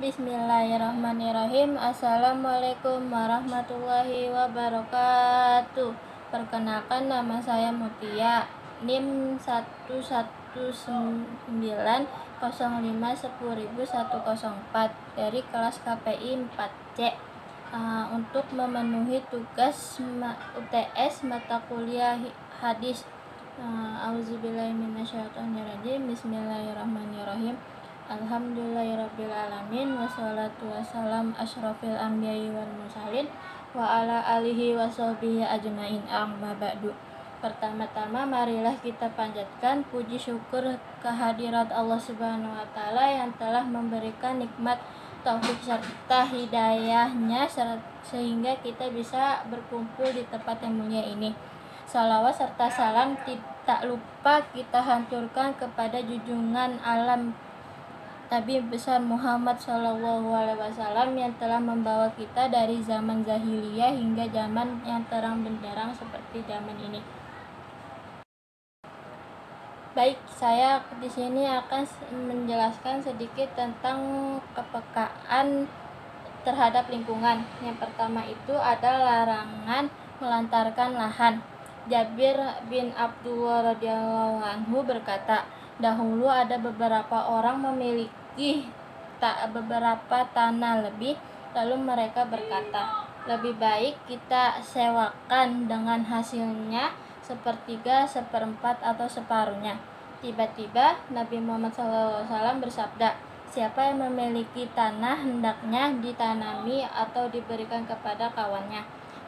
Bismillahirrahmanirrahim. Assalamualaikum warahmatullahi wabarakatuh. Perkenalkan, nama saya Mutia, NIM 11905100104 dari kelas KPI 4C. Untuk memenuhi tugas UTS mata kuliah hadis. Auzubillahiminasyaitonirrajim. Bismillahirrahmanirrahim. Alhamdulillahirrabbilalamin. Wassalatu wassalam asyrafil anbiya'i wal mursalin wa ala alihi wa sahbihi ajmain, amma ba'du. Pertama-tama marilah kita panjatkan puji syukur kehadirat Allah Subhanahu wa taala yang telah memberikan nikmat taufik serta hidayahnya sehingga kita bisa berkumpul di tempat yang mulia ini. Salawat serta salam tak lupa kita hancurkan kepada junjungan alam Nabi besar Muhammad SAW yang telah membawa kita dari zaman jahiliyah hingga zaman yang terang benderang seperti zaman ini. Baik, saya di sini akan menjelaskan sedikit tentang kepekaan terhadap lingkungan. Yang pertama itu ada larangan melantarkan lahan. Jabir bin Abdullah radhiyallahu anhu berkata, dahulu ada beberapa orang memiliki beberapa tanah lebih, lalu mereka berkata, lebih baik kita sewakan dengan hasilnya sepertiga, seperempat, atau separuhnya. Tiba-tiba Nabi Muhammad SAW bersabda, siapa yang memiliki tanah hendaknya ditanami atau diberikan kepada kawannya.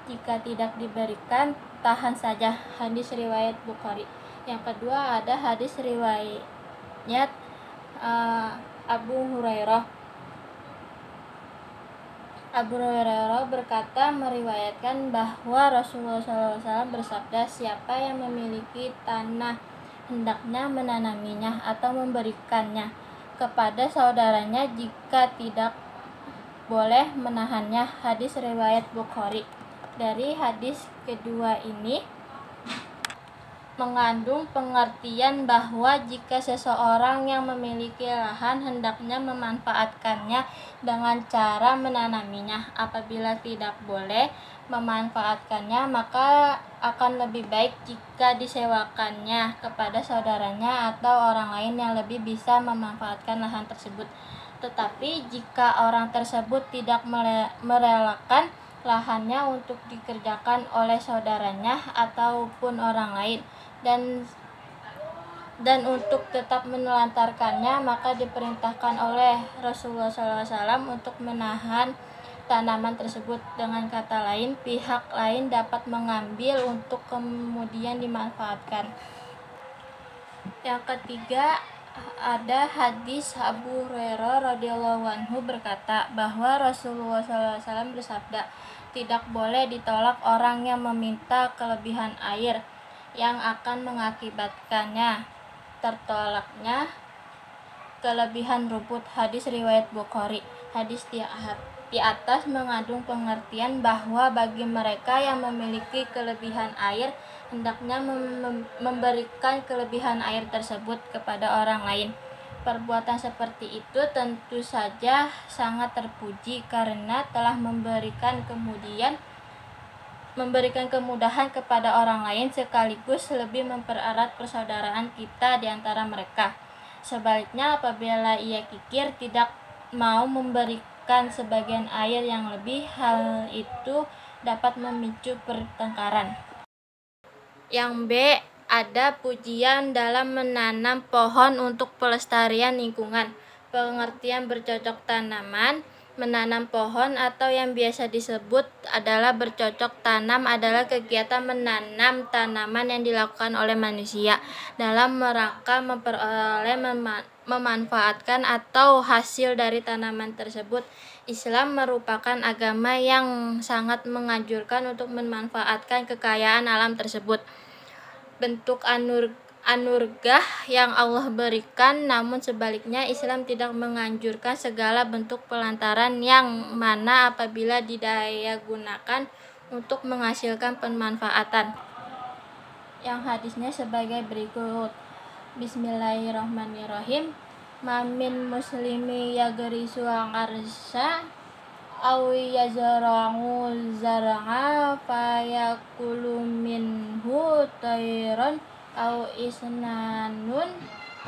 Jika tidak diberikan, tahan saja. Hadis riwayat Bukhari. Yang kedua ada hadis riwayat Abu Hurairah. Abu Hurairah berkata meriwayatkan bahwa Rasulullah SAW bersabda, siapa yang memiliki tanah hendaknya menanaminya atau memberikannya kepada saudaranya, jika tidak boleh menahannya. Hadis riwayat Bukhari. Dari hadis kedua ini mengandung pengertian bahwa jika seseorang yang memiliki lahan hendaknya memanfaatkannya dengan cara menanaminya. Apabila tidak boleh memanfaatkannya, maka akan lebih baik jika disewakannya kepada saudaranya atau orang lain yang lebih bisa memanfaatkan lahan tersebut. Tetapi jika orang tersebut tidak merelakan lahannya untuk dikerjakan oleh saudaranya ataupun orang lain, dan untuk tetap menelantarkannya, maka diperintahkan oleh Rasulullah SAW untuk menahan tanaman tersebut. Dengan kata lain, pihak lain dapat mengambil untuk kemudian dimanfaatkan. Yang ketiga ada hadis Abu Hurairah radhiyallahu anhu berkata bahwa Rasulullah SAW bersabda, tidak boleh ditolak orang yang meminta kelebihan air yang akan mengakibatkannya tertolaknya kelebihan rumput. Hadis riwayat Bukhari. Hadis di atas mengandung pengertian bahwa bagi mereka yang memiliki kelebihan air hendaknya memberikan kelebihan air tersebut kepada orang lain. Perbuatan seperti itu tentu saja sangat terpuji karena telah memberikan kemudahan kepada orang lain sekaligus lebih mempererat persaudaraan kita di antara mereka. Sebaliknya, apabila ia kikir tidak mau memberikan sebagian air yang lebih, hal itu dapat memicu pertengkaran. Yang B, ada pujian dalam menanam pohon untuk pelestarian lingkungan. Pengertian bercocok tanaman. Menanam pohon atau yang biasa disebut adalah bercocok tanam adalah kegiatan menanam tanaman yang dilakukan oleh manusia dalam rangka memperoleh, memanfaatkan atau hasil dari tanaman tersebut. Islam merupakan agama yang sangat menganjurkan untuk memanfaatkan kekayaan alam tersebut. Bentuk anugerah yang Allah berikan, namun sebaliknya Islam tidak menganjurkan segala bentuk pelantaran yang mana apabila didaya gunakan untuk menghasilkan pemanfaatan. Yang hadisnya sebagai berikut. Bismillahirrahmanirrahim. Mamin muslimi yagrisu qarsa aw yazra'u zar'a fayakulu minhu tayran aw isnanun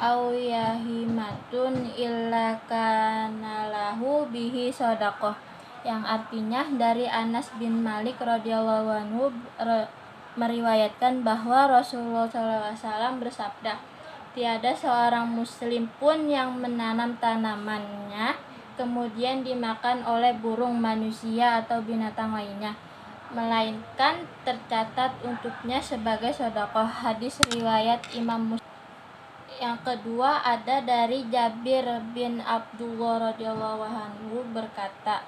aw yahimatun illa kana lahu bihi shadaqah, yang artinya dari Anas bin Malik radhiyallahu anhu meriwayatkan bahwa Rasulullah SAW bersabda, tiada seorang muslim pun yang menanam tanamannya kemudian dimakan oleh burung, manusia atau binatang lainnya, melainkan tercatat untuknya sebagai sedekah. Hadis riwayat Imam Muslim. Yang kedua ada dari Jabir bin Abdullah radhiyallahu anhu berkata,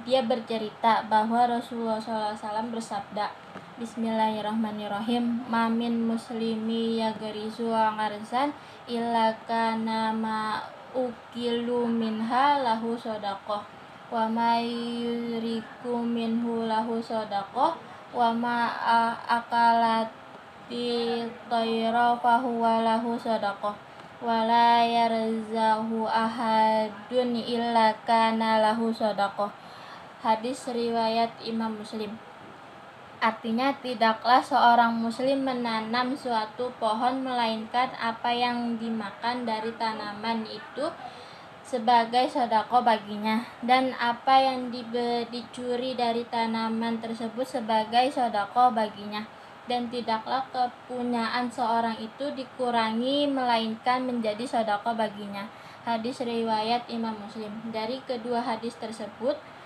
dia bercerita bahwa Rasulullah SAW bersabda, Bismillahirrahmanirrahim, mamin muslimi yagrisu qarsan illa kana ma ukilu minha lahu shadaqah wa ma yuriku minhu lahu shadaqah wa ma akalati tayra fahuwa lahu shadaqah wa la yarzahu ahadun illa kana lahu shadaqah. Hadis riwayat Imam Muslim. Artinya, tidaklah seorang muslim menanam suatu pohon melainkan apa yang dimakan dari tanaman itu sebagai sedekah baginya, dan apa yang dicuri dari tanaman tersebut sebagai sedekah baginya, dan tidaklah kepunyaan seorang itu dikurangi melainkan menjadi sedekah baginya. Hadis riwayat Imam Muslim. Dari kedua hadis tersebut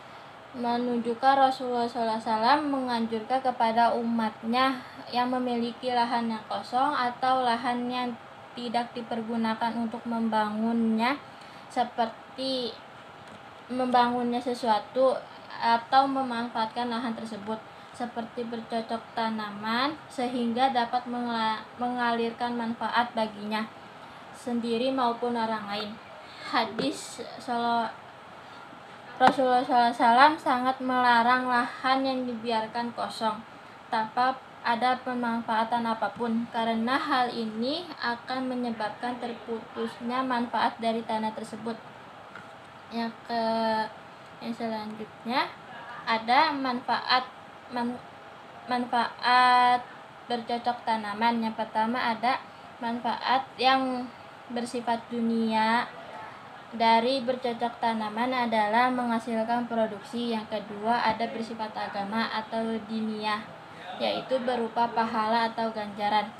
menunjukkan Rasulullah SAW menganjurkan kepada umatnya yang memiliki lahan yang kosong atau lahan yang tidak dipergunakan untuk membangunnya, seperti membangunnya sesuatu atau memanfaatkan lahan tersebut, seperti bercocok tanaman sehingga dapat mengalirkan manfaat baginya sendiri maupun orang lain. Hadis Rasulullah SAW sangat melarang lahan yang dibiarkan kosong tanpa ada pemanfaatan apapun, karena hal ini akan menyebabkan terputusnya manfaat dari tanah tersebut. Yang selanjutnya ada manfaat bercocok tanaman. Yang pertama ada manfaat yang bersifat dunia dari bercocok tanaman adalah menghasilkan produksi. Yang kedua ada bersifat agama atau diniyah, yaitu berupa pahala atau ganjaran.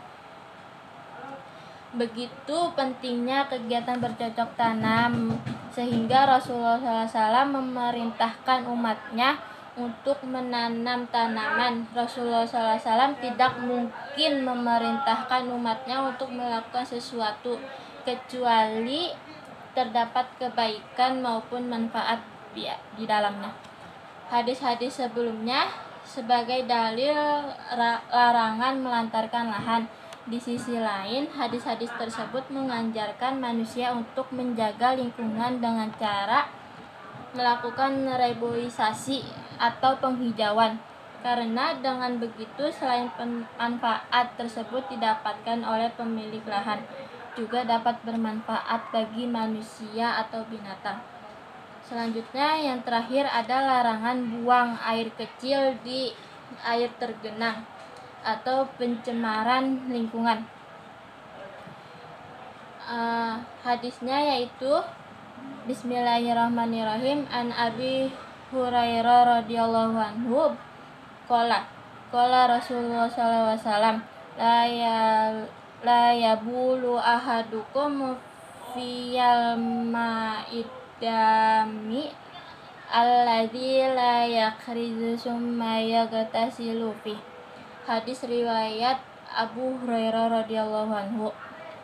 Begitu pentingnya kegiatan bercocok tanam sehingga Rasulullah SAW memerintahkan umatnya untuk menanam tanaman. Rasulullah SAW tidak mungkin memerintahkan umatnya untuk melakukan sesuatu kecuali terdapat kebaikan maupun manfaat di dalamnya. Hadis-hadis sebelumnya sebagai dalil larangan melantarkan lahan. Di sisi lain, hadis-hadis tersebut mengajarkan manusia untuk menjaga lingkungan dengan cara melakukan reboisasi atau penghijauan, karena dengan begitu selain manfaat tersebut didapatkan oleh pemilik lahan, juga dapat bermanfaat bagi manusia atau binatang. Selanjutnya yang terakhir ada larangan buang air kecil di air tergenang atau pencemaran lingkungan. Hadisnya yaitu Bismillahirrahmanirrahim, an Abi Hurairah radhiyallahu anhu qala Rasulullah sallallahu alaihi wasallam la yabulu ahadukum fiyal ma'idami alladzi la yakhrizu summa yaghtasilu fi. Hadis riwayat Abu Hurairah radhiyallahu anhu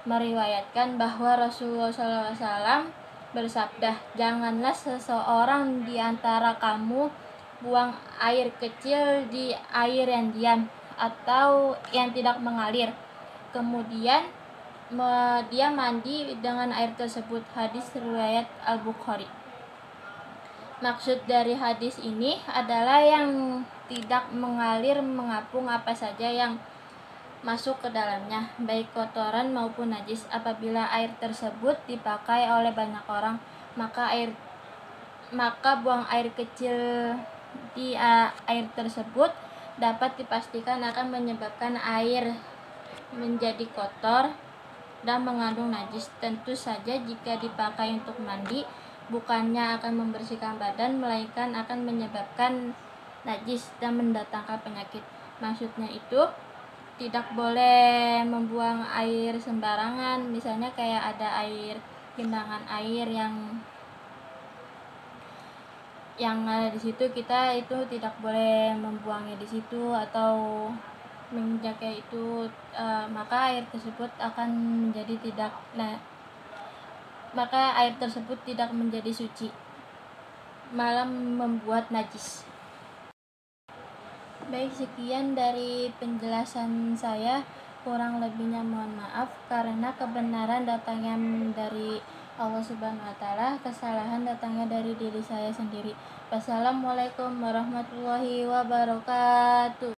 meriwayatkan bahwa Rasulullah SAW bersabda, janganlah seseorang di antara kamu buang air kecil di air yang diam atau yang tidak mengalir, kemudian dia mandi dengan air tersebut. Hadis riwayat Al-Bukhari. Maksud dari hadis ini adalah yang tidak mengalir mengapung apa saja yang masuk ke dalamnya, baik kotoran maupun najis. Apabila air tersebut dipakai oleh banyak orang, maka buang air kecil di air tersebut dapat dipastikan akan menyebabkan air menjadi kotor dan mengandung najis. Tentu saja jika dipakai untuk mandi, bukannya akan membersihkan badan, melainkan akan menyebabkan najis dan mendatangkan penyakit. Maksudnya itu tidak boleh membuang air sembarangan, misalnya kayak ada genangan air yang ada di situ, kita itu tidak boleh membuangnya di situ atau menjaga itu, maka air tersebut tidak menjadi suci, malah membuat najis. Baik, sekian dari penjelasan saya. Kurang lebihnya mohon maaf, karena kebenaran datangnya dari Allah Subhanahu wa Ta'ala, kesalahan datangnya dari diri saya sendiri. Wassalamualaikum warahmatullahi wabarakatuh.